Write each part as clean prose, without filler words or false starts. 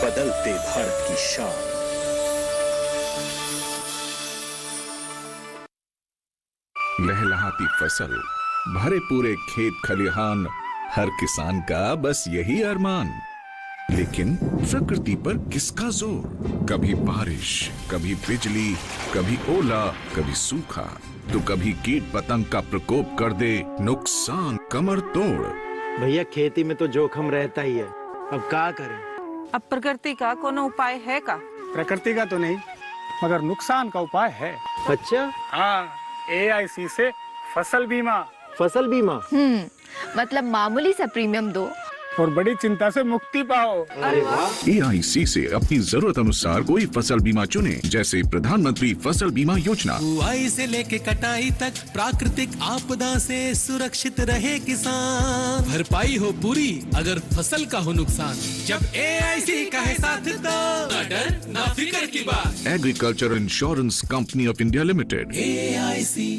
बदलते भारत की शान। लहलहाती फसल, भरे पूरे खेत खलिहान, हर किसान का बस यही अरमान। लेकिन प्रकृति पर किसका जोर? कभी बारिश, कभी बिजली, कभी ओला, कभी सूखा, तो कभी कीट पतंग का प्रकोप कर दे नुकसान कमर तोड़। भैया खेती में तो जोखम रहता ही है, अब क्या करें? अब प्रकृति का कोनो उपाय है का? प्रकृति का तो नहीं, मगर नुकसान का उपाय है। अच्छा, हाँ, AIC से फसल बीमा। फसल बीमा? मतलब मामूली सा प्रीमियम दो और बड़ी चिंता से मुक्ति पाओ। अरे वाह! AIC से अपनी जरूरत अनुसार कोई फसल बीमा चुने, जैसे प्रधानमंत्री फसल बीमा योजना। बुआई से लेके कटाई तक प्राकृतिक आपदा से सुरक्षित रहे किसान। भरपाई हो पूरी अगर फसल का हो नुकसान, जब AIC का है साथ दो, ना डर ना फिक्र की बात। Agriculture insurance company of India limited. AIC।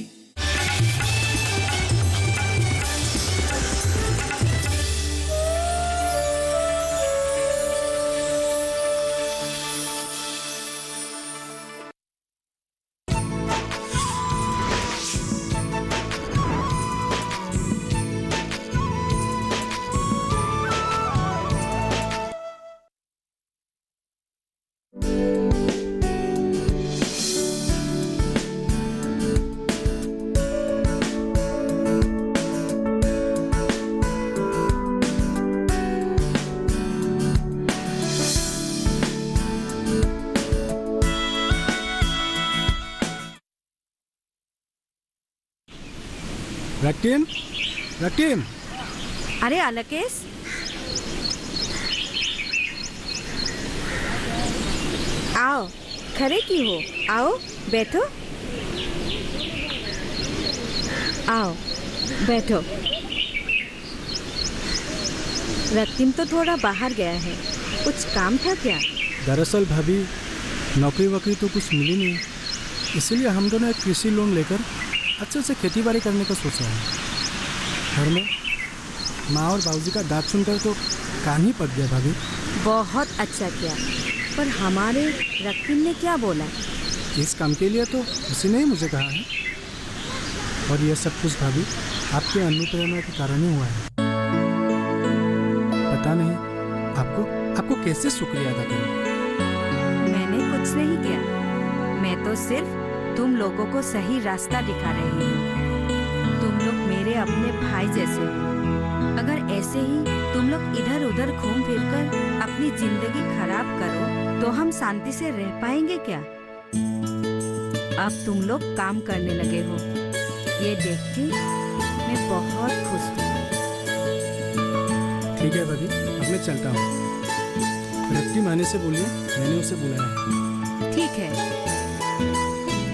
रकीम, रकीम। अरे अलकेश, आओ, खड़े की हो? आओ बैठो, आओ बैठो। रकीम तो थोड़ा बाहर गया है, कुछ काम था क्या? दरअसल भाभी, नौकरी वोकरी तो कुछ मिली नहीं, इसीलिए हम दोनों एक कृषि लोन लेकर अच्छे से खेती बाड़ी करने का सोचा है। घर में माँ और बाबूजी का दांत सुनकर तो कान ही पक गया भाभी। बहुत अच्छा किया, पर हमारे रकीम ने क्या बोला? इस काम के लिए तो उसी ने ही मुझे कहा है, और ये सब कुछ भाभी आपके अनुप्रेरणा के कारण ही हुआ है। पता नहीं आपको कैसे शुक्रिया अदा करूं। मैंने कुछ नहीं किया, मैं तो सिर्फ तुम लोगों को सही रास्ता दिखा रही हूँ। तुम लोग मेरे अपने भाई जैसे हो। अगर ऐसे ही तुम लोग इधर उधर घूम फिर कर अपनी जिंदगी खराब करो तो हम शांति से रह पाएंगे क्या? अब तुम लोग काम करने लगे हो, ये देख के मैं बहुत खुश हूँ। ठीक है भाभी, अब मैं चलता हूँ। रक्ति माने से बोलिए, मैंने उसे बुलाया है। ठीक है।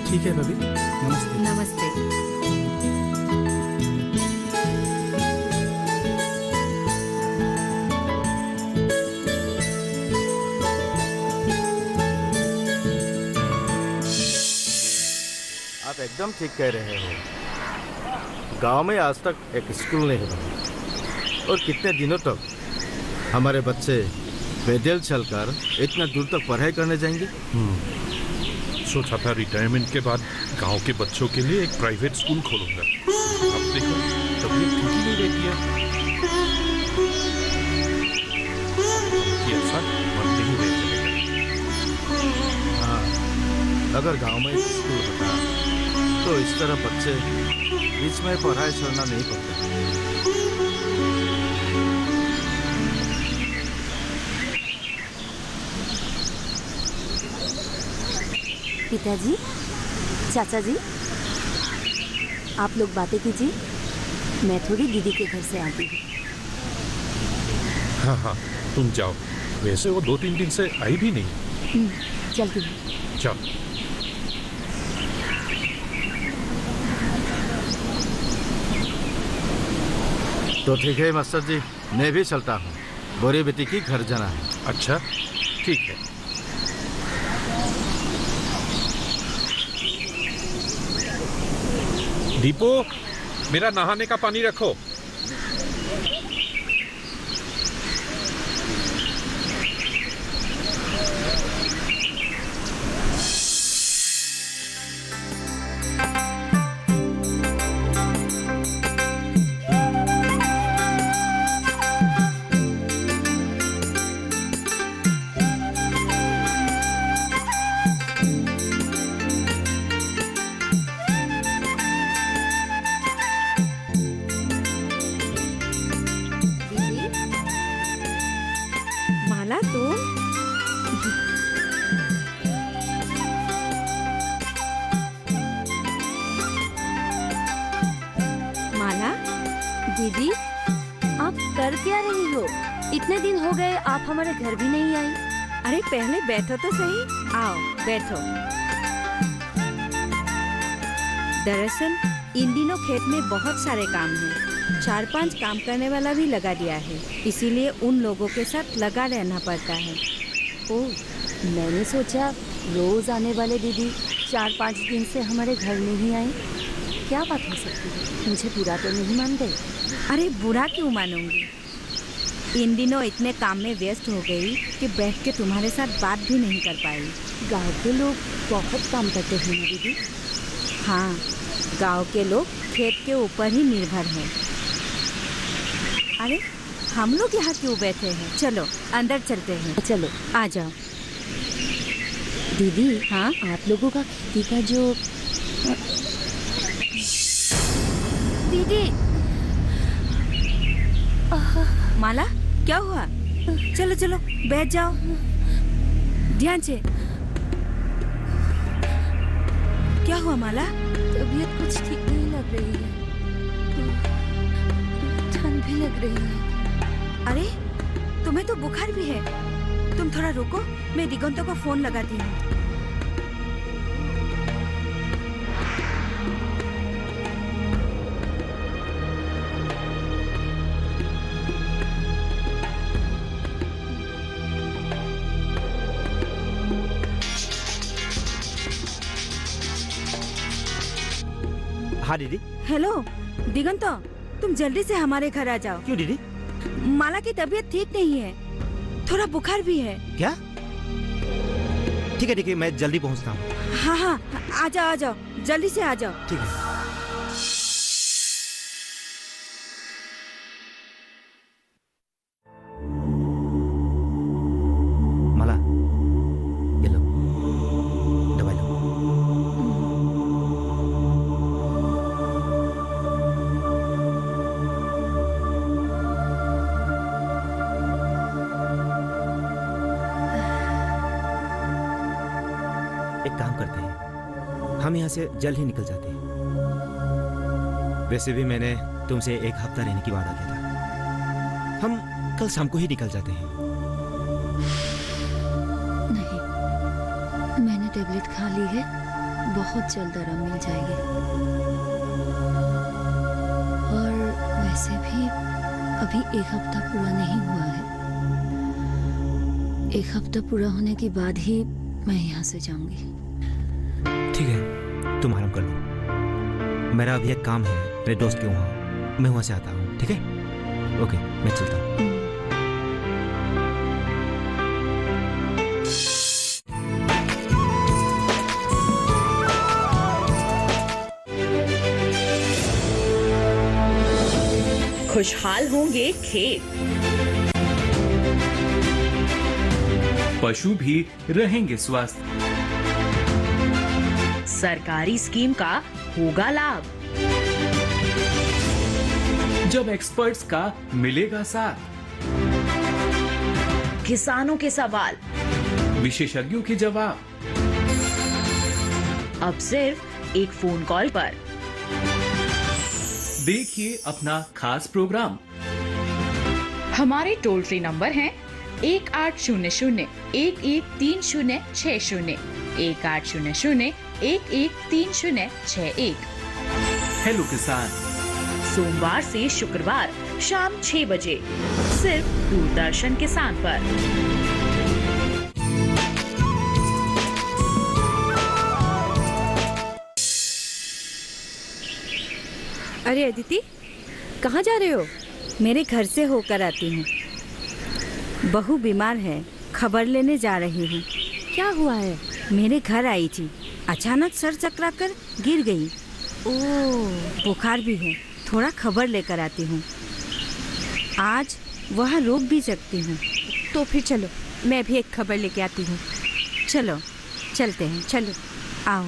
ठीक है भाभी, नमस्ते। नमस्ते। आप एकदम ठीक कह रहे हो। गांव में आज तक एक स्कूल नहीं बना, और कितने दिनों तक हमारे बच्चे पैदल चलकर इतना दूर तक पढ़ाई करने जाएंगे। सोचा था रिटायरमेंट के बाद गांव के बच्चों के लिए एक प्राइवेट स्कूल खोलूंगा। अब देखो, तबीयत ठीक ही नहीं रहती है, कि ऐसा मन नहीं रहता। हाँ, अगर गांव में एक स्कूल होता तो इस तरह बच्चे बीच में पढ़ाई छोड़ना नहीं पड़ता। पिताजी, चाचा जी, आप लोग बातें कीजिए, मैं थोड़ी दीदी के घर से आती हूँ। हाँ, तुम जाओ। वैसे वो 2-3 दिन से आई भी नहीं। चलती हूँ। जाओ। तो ठीक है मास्टर जी, मैं भी चलता हूँ, बोरी बेटी की घर जाना है। अच्छा, ठीक है। दीपो, मेरा नहाने का पानी रखो। माला दीदी, आप कर क्या रही हो? इतने दिन हो गए आप हमारे घर भी नहीं आई। अरे पहले बैठो तो सही। आओ बैठो। दरअसल इन दिनों खेत में बहुत सारे काम हैं। 4-5 काम करने वाला भी लगा दिया है, इसीलिए उन लोगों के साथ लगा रहना पड़ता है। ओह, मैंने सोचा रोज आने वाले दीदी 4-5 दिन से हमारे घर नहीं आए। क्या बात हो सकती है? मुझे बुरा तो नहीं मान गए? अरे बुरा क्यों मानूंगी? इन दिनों इतने काम में व्यस्त हो गई कि बैठ के तुम्हारे साथ बात भी नहीं कर पाई। गांव के लोग बहुत काम करते हैं ना दीदी। हाँ, गांव के लोग खेत के ऊपर ही निर्भर हैं। अरे हम लोग यहाँ क्यों बैठे हैं? चलो अंदर चलते हैं। चलो आ जाओ। दीदी, हाँ, आप लोगों का खेती का जो दीदी। माला, क्या हुआ? चलो चलो बैठ जाओ, ध्यान से। क्या हुआ माला? तबीयत कुछ ठीक नहीं लग रही है, ठंड भी लग रही है। अरे तुम्हें तो बुखार भी है। तुम थोड़ा रुको, मैं दिगंतो को फोन लगाती हूँ। हाँ दीदी। हेलो दिगंतो, तुम जल्दी से हमारे घर आ जाओ। क्यों दीदी? माला की तबीयत ठीक नहीं है, थोड़ा बुखार भी है। क्या? ठीक है, मैं जल्दी पहुंचता हूँ। हाँ हाँ, आ जाओ, जल्दी से आ जाओ। ठीक है। माला, ये लो, दवाई लो। एक काम करते हैं, हम यहाँ से जल्द ही निकल जाते हैं। वैसे भी मैंने तुमसे एक हफ्ता रहने की वादा किया था। हम कल शाम को ही निकल जाते हैं। नहीं, मैंने टेबलेट खा ली है, बहुत जल्द आराम मिल जाएगी। और वैसे भी अभी एक हफ्ता पूरा नहीं हुआ है। एक हफ्ता पूरा होने के बाद ही मैं यहाँ से जाऊंगी। ठीक है, तुम आराम कर लो। मेरा अभी एक काम है मेरे दोस्त के वहाँ, मैं वहाँ से आता हूँ। ठीक है? ओके, मैं चलता हूँ। खुशहाल होंगे खेत, पशु भी रहेंगे स्वस्थ। सरकारी स्कीम का होगा लाभ, जब एक्सपर्ट्स का मिलेगा साथ। किसानों के सवाल, विशेषज्ञों के जवाब, अब सिर्फ एक फोन कॉल पर। देखिए अपना खास प्रोग्राम। हमारे टोल फ्री नंबर हैं 1800-113060, 1800-113061। हेलो किसान, सोमवार से शुक्रवार शाम 6 बजे सिर्फ दूरदर्शन किसान पर। अरे अदिति, कहाँ जा रहे हो? मेरे घर से होकर आती हूँ। बहू बीमार है, खबर लेने जा रही हूँ। क्या हुआ है? मेरे घर आई थी, अचानक सर चकरा कर गिर गई। ओह, बुखार भी है, थोड़ा खबर लेकर आती हूँ। आज वहाँ रुक भी सकती हूँ। तो फिर चलो, मैं भी एक खबर लेके आती हूँ। चलो चलते हैं, चलो आओ।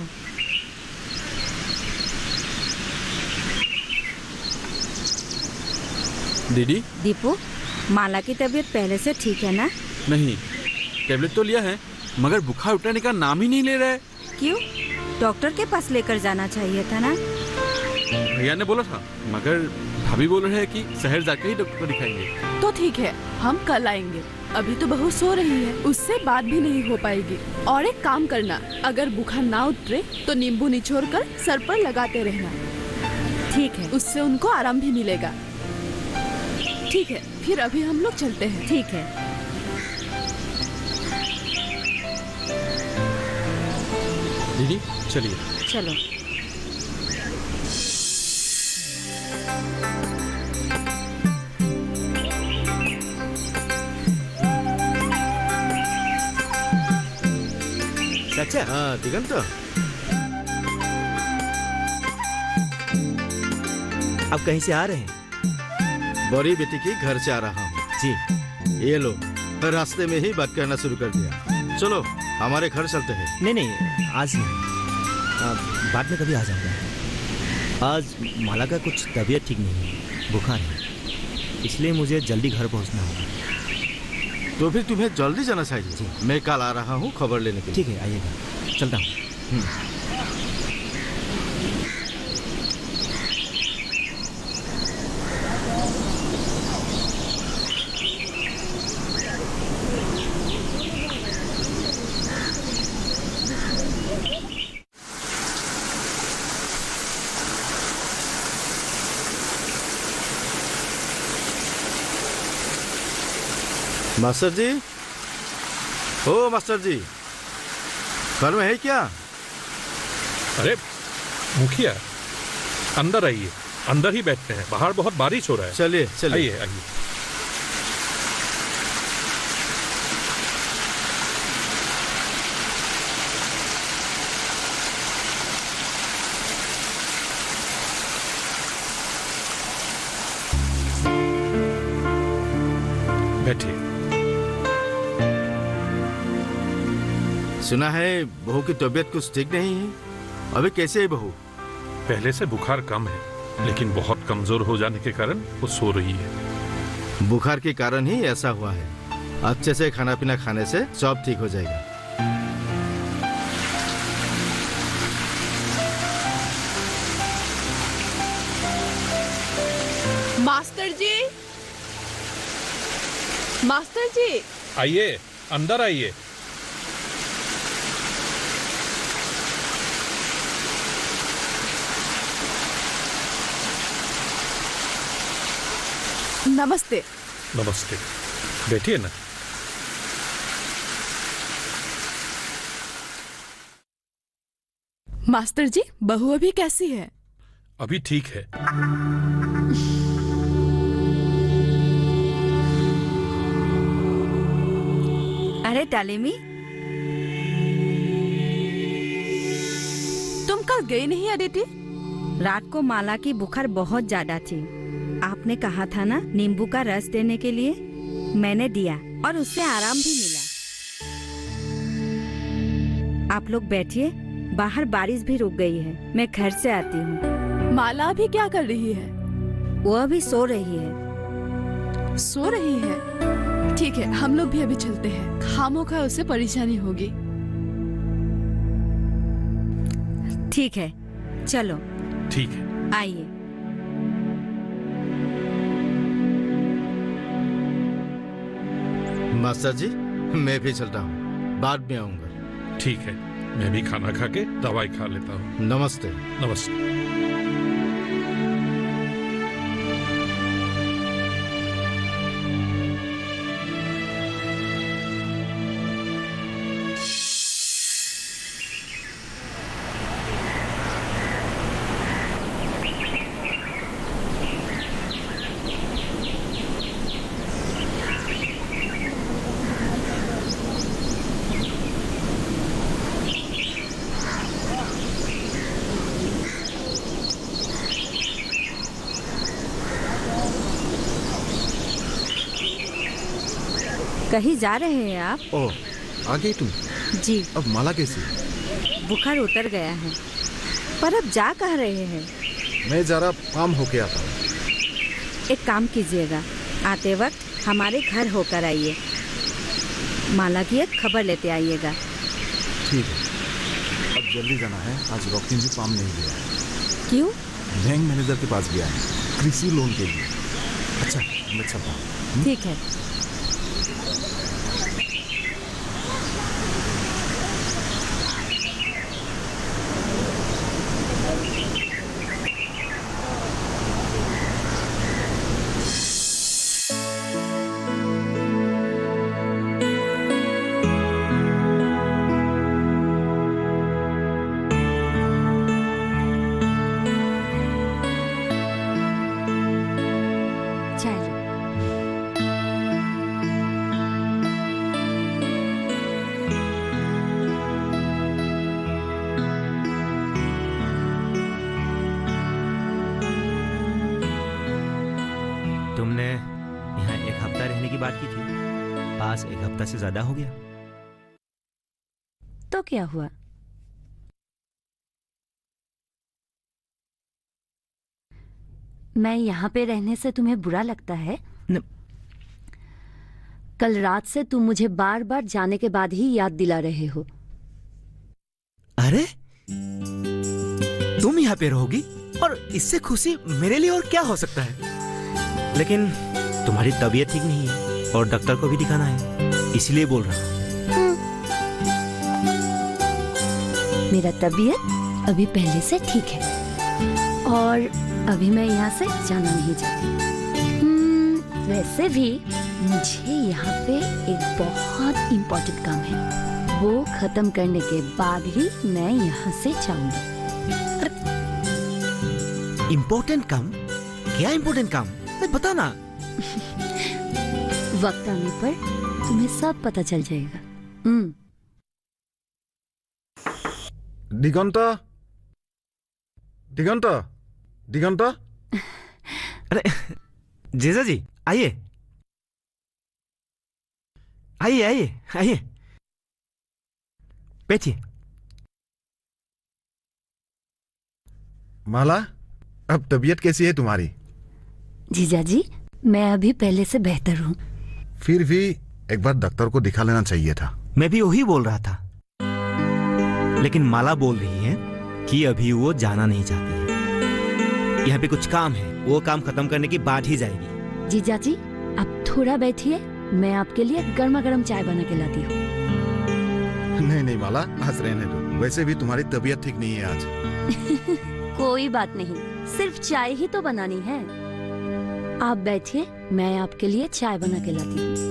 दीदी। दीपू, माला की तबीयत पहले से ठीक है ना? नहीं, टेबलेट तो लिया है मगर बुखार उतरने का नाम ही नहीं ले रहा है। क्यों? डॉक्टर के पास लेकर जाना चाहिए था ना। भैया ने बोला था मगर भाभी बोल रहे हैं कि शहर जाकर ही डॉक्टर को दिखाएंगे। तो ठीक है, हम कल आएंगे। अभी तो बहू सो रही है, उससे बात भी नहीं हो पाएगी। और एक काम करना, अगर बुखार ना उतरे तो नींबू निचोड़ कर सर पर लगाते रहना। ठीक है, उससे उनको आराम भी मिलेगा। ठीक है, फिर अभी हम लोग चलते हैं। ठीक है। दीदी चलिए। चलो। चाचा। हाँ दिगंत, अब कहीं से आ रहे हैं? बड़ी बेटी की घर से आ रहा हूँ जी। ये लो, रास्ते में ही बात करना शुरू कर दिया। चलो हमारे घर चलते हैं। नहीं आज नहीं, बाद में कभी आ जाऊंगा। आज माला का कुछ तबीयत ठीक नहीं है, बुखार है, इसलिए मुझे जल्दी घर पहुंचना होगा। तो फिर तुम्हें जल्दी जाना चाहिए जी। मैं कल आ रहा हूँ खबर लेने के लिए। ठीक है, आइएगा, चलता हूँ। मास्टर जी, ओ मास्टर जी, घर में है क्या? अरे मुखिया, अंदर आइए, अंदर ही बैठते हैं, बाहर बहुत बारिश हो रहा है। चलिए चलिए। आइए आइए। बैठिए। सुना है बहू की तबीयत कुछ ठीक नहीं है, अभी कैसे है बहू? पहले से बुखार कम है, लेकिन बहुत कमजोर हो जाने के कारण वो सो रही है। बुखार के कारण ही ऐसा हुआ है। अच्छे से खाना पीना खाने से सब ठीक हो जाएगा। मास्टर जी, मास्टर जी, आइए, अंदर आइए। नमस्ते। नमस्ते, बैठिए ना। मास्टर जी, बहू अभी कैसी है? अभी ठीक है। अरे तालिमी, तुम कल गई नहीं अदिति? रात को माला की बुखार बहुत ज्यादा थी। आपने कहा था ना नींबू का रस देने के लिए, मैंने दिया और उससे आराम भी मिला। आप लोग बैठिए, बाहर बारिश भी रुक गई है, मैं घर से आती हूँ। माला अभी क्या कर रही है? वो अभी सो रही है। सो रही है? ठीक है, हम लोग भी अभी चलते हैं, खामोखा उसे परेशानी होगी। ठीक है, चलो। ठीक है, आइए। मास्टर जी, मैं भी चलता हूँ, बाद में आऊंगा। ठीक है, मैं भी खाना खा के दवाई खा लेता हूँ। नमस्ते। नमस्ते। कहीं जा रहे हैं आप? ओह, आ गई तुम? जी। अब माला कैसी? बुखार उतर गया है, पर अब जा कह रहे हैं? मैं जरा काम होके आता हूँ। एक काम कीजिएगा, आते वक्त हमारे घर होकर आइए। माला की एक खबर लेते आइएगा। ठीक है, अब जल्दी जाना है। आज रॉकी जी काम नहीं दिया है। क्यों? बैंक मैनेजर के पास गया है कृषि लोन के लिए। अच्छा, मैं चलता हूँ। ठीक है। तुमने यहाँ एक हफ्ता रहने की बात की थी, पास एक हफ्ता से ज्यादा हो गया। तो क्या हुआ? मैं यहाँ पे रहने से तुम्हें बुरा लगता है? कल रात से तुम मुझे बार बार जाने के बाद ही याद दिला रहे हो। अरे तुम यहाँ पे रहोगी और इससे खुशी मेरे लिए और क्या हो सकता है? लेकिन तुम्हारी तबीयत ठीक नहीं है और डॉक्टर को भी दिखाना है, इसलिए बोल रहा हूँ। मेरा तबीयत अभी पहले से ठीक है और अभी मैं यहाँ से जाना नहीं चाहती। वैसे भी मुझे यहाँ पे एक बहुत इम्पोर्टेंट काम है, वो खत्म करने के बाद ही मैं यहाँ से जाऊंगी। इम्पोर्टेंट काम? क्या इम्पोर्टेंट काम? बता ना। वक्त आने पर तुम्हें सब पता चल जाएगा। दिगंता, दिगंता, दिगंता। अरे जीजा जी, आइए आइए आइए आइए, बैठिए। माला, अब तबीयत कैसी है तुम्हारी? जीजा जी, मैं अभी पहले से बेहतर हूँ। फिर भी एक बार डॉक्टर को दिखा लेना चाहिए था। मैं भी वही बोल रहा था, लेकिन माला बोल रही है कि अभी वो जाना नहीं चाहती है। यहाँ पे कुछ काम है, वो काम खत्म करने के बाद ही जाएगी। जीजा जी, आप थोड़ा बैठिए, मैं आपके लिए गर्मा गर्म चाय बना के लाती हूँ। नहीं नहीं माला, आज रहने दो। वैसे भी तुम्हारी तबीयत ठीक नहीं है आज। कोई बात नहीं, सिर्फ चाय ही तो बनानी है। आप बैठिए, मैं आपके लिए चाय बना के लाती हूँ।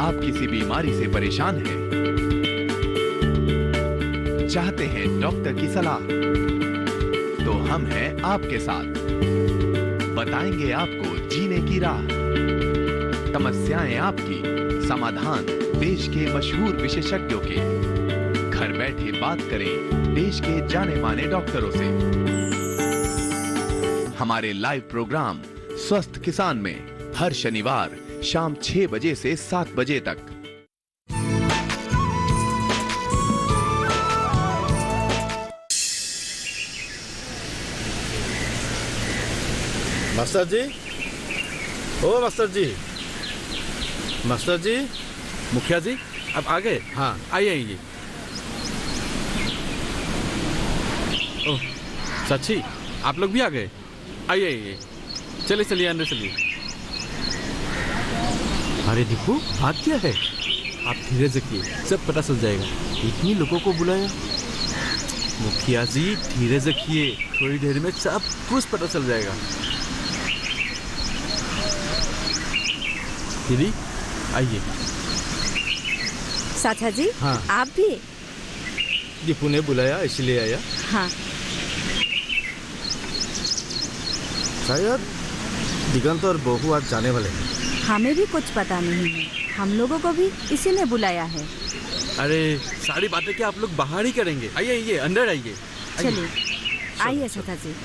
आप किसी बीमारी से परेशान हैं? चाहते हैं डॉक्टर की सलाह? तो हम हैं आपके साथ, बताएंगे आपको जीने की राह। समस्याएं आपकी, समाधान देश के मशहूर विशेषज्ञों के। घर बैठे बात करें देश के जाने माने डॉक्टरों से। हमारे लाइव प्रोग्राम स्वस्थ किसान में हर शनिवार शाम 6 बजे से 7 बजे तक। मास्टर जी, ओ मास्टर जी, मास्टर जी। मुखिया जी, अब आ गए? हाँ, आइए आइए। ओह सच्ची, आप लोग भी आ गए? आइए आइए, चलिए चलिए अंदर चलिए। अरे दीपू, बात क्या है? आप धीरे रखिए, सब पता चल जाएगा। इतनी लोगों को बुलाया। मुखिया जी धीरे रखिए, थोड़ी देर में सब कुछ पता चल जाएगा। दीदी आइए। साथा जी हाँ। आप भी? दीपू ने बुलाया इसलिए आया। हाँ। शायद दिगंत और बहू आज जाने वाले हैं। हमें भी कुछ पता नहीं है, हम लोगों को भी इसी ने बुलाया है। अरे सारी बातें क्या आप लोग बाहर ही करेंगे? आइए आइए अंदर आइए। चलिए आइए साथा जी।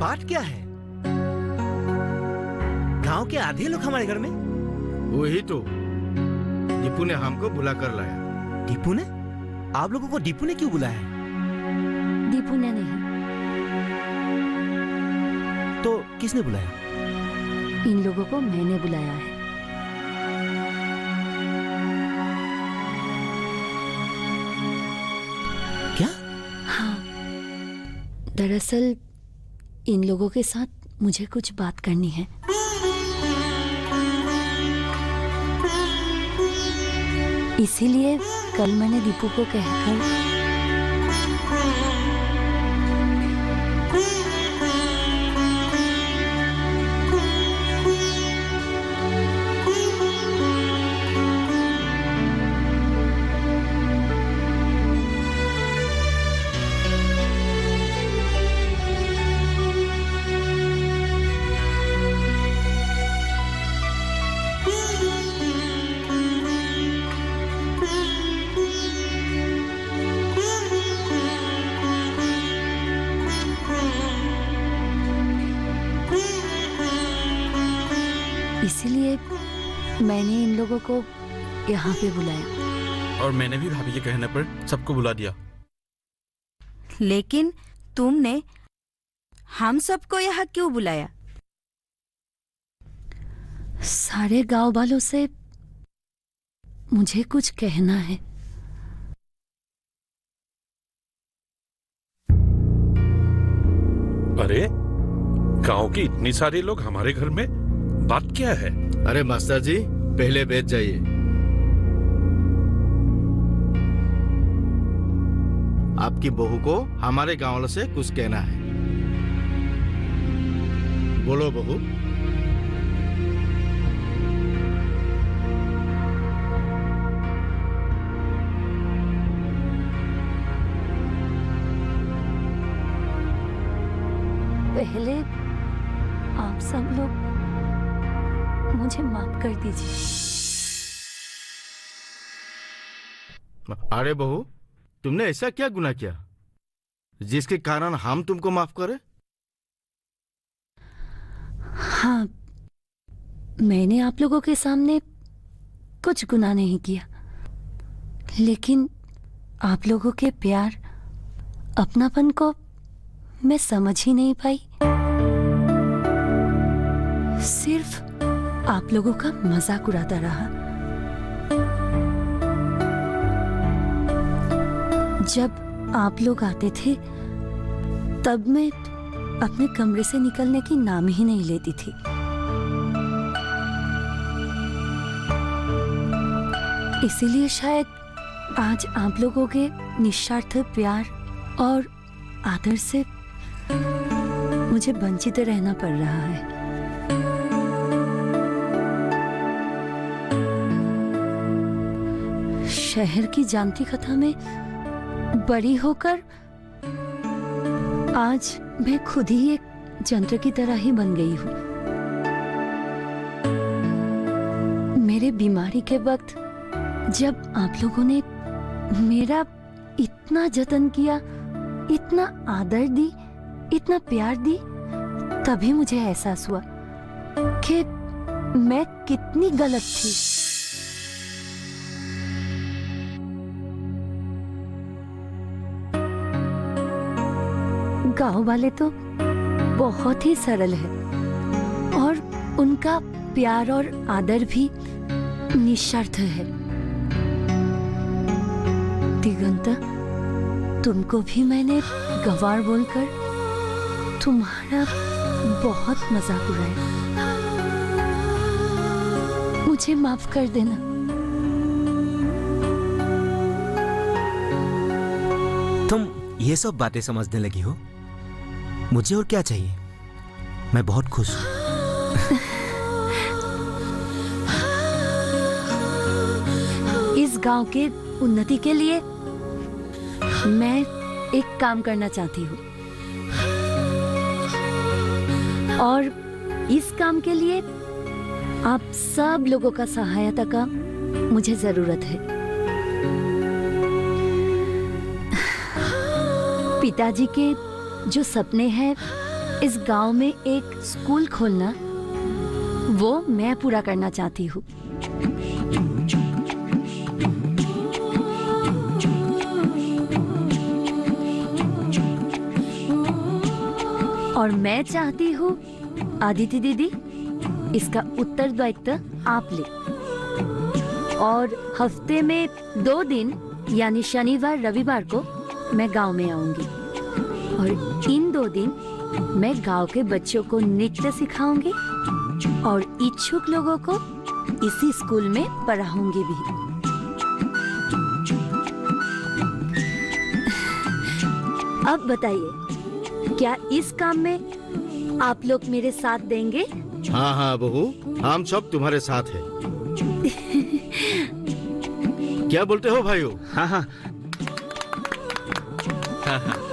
बात क्या है? गांव के आधे लोग हमारे घर में। वही तो दीपू ने हमको बुला कर लाया। दीपू ने? आप लोगों को दीपू ने क्यों बुलाया? दीपू ने नहीं। तो किसने बुलाया? इन लोगों को मैंने बुलाया है। क्या? हाँ, दरअसल इन लोगों के साथ मुझे कुछ बात करनी है। इसीलिए कल मैंने दीपू को कहकर इसीलिए मैंने इन लोगों को यहाँ पे बुलाया। और मैंने भी भाभी के कहने पर सबको बुला दिया। लेकिन तुमने हम सबको यहाँ क्यों बुलाया? सारे गांव वालों से मुझे कुछ कहना है। अरे गांव के इतने सारे लोग हमारे घर में, बात क्या है? अरे मास्टर जी पहले बैठ जाइए। आपकी बहू को हमारे गांव वालों से कुछ कहना है। बोलो बहू। पहले आप सब लोग मुझे माफ कर दीजिए। अरे बहू, तुमने ऐसा क्या गुनाह किया जिसके कारण हम तुमको माफ करें? हाँ, मैंने आप लोगों के सामने कुछ गुनाह नहीं किया, लेकिन आप लोगों के प्यार, अपनापन को मैं समझ ही नहीं पाई। सिर्फ आप लोगों का मजाक उड़ाता रहा। जब आप लोग आते थे तब मैं अपने कमरे से निकलने की नाम ही नहीं लेती थी। इसीलिए शायद आज आप लोगों के निस्वार्थ प्यार और आदर से मुझे वंचित रहना पड़ रहा है। शहर की जानती कथा में बड़ी होकर आज मैं खुद ही एक जंत्र की तरह ही बन गई हूँ। मेरे बीमारी के वक्त जब आप लोगों ने मेरा इतना जतन किया, इतना आदर दी, इतना प्यार दी, तभी मुझे एहसास हुआ कि मैं कितनी गलत थी। गांव वाले तो बहुत ही सरल है और उनका प्यार और आदर भी निस्वार्थ है। दिगंता, तुमको भी मैंने गंवार बोलकर तुम्हारा बहुत मजाक उड़ाया। मुझे माफ कर देना। तुम ये सब बातें समझने लगी हो? मुझे और क्या चाहिए? मैं बहुत खुश हूँ। इस गांव के उन्नति के लिए मैं एक काम करना चाहती हूँ और इस काम के लिए आप सब लोगों का सहायता का मुझे जरूरत है। पिताजी के जो सपने हैं इस गांव में एक स्कूल खोलना, वो मैं पूरा करना चाहती हूँ। और मैं चाहती हूँ आदिति दीदी इसका उत्तरदायित्व आप ले और हफ्ते में 2 दिन यानी शनिवार रविवार को मैं गांव में आऊंगी और इन 2 दिन मैं गांव के बच्चों को नृत्य सिखाऊंगी और इच्छुक लोगों को इसी स्कूल में पढ़ाऊंगी भी। अब बताइए, क्या इस काम में आप लोग मेरे साथ देंगे? हाँ हाँ बहू, हम सब तुम्हारे साथ हैं। क्या बोलते हो भाइयों? हाँ हाँ। हाँ हाँ।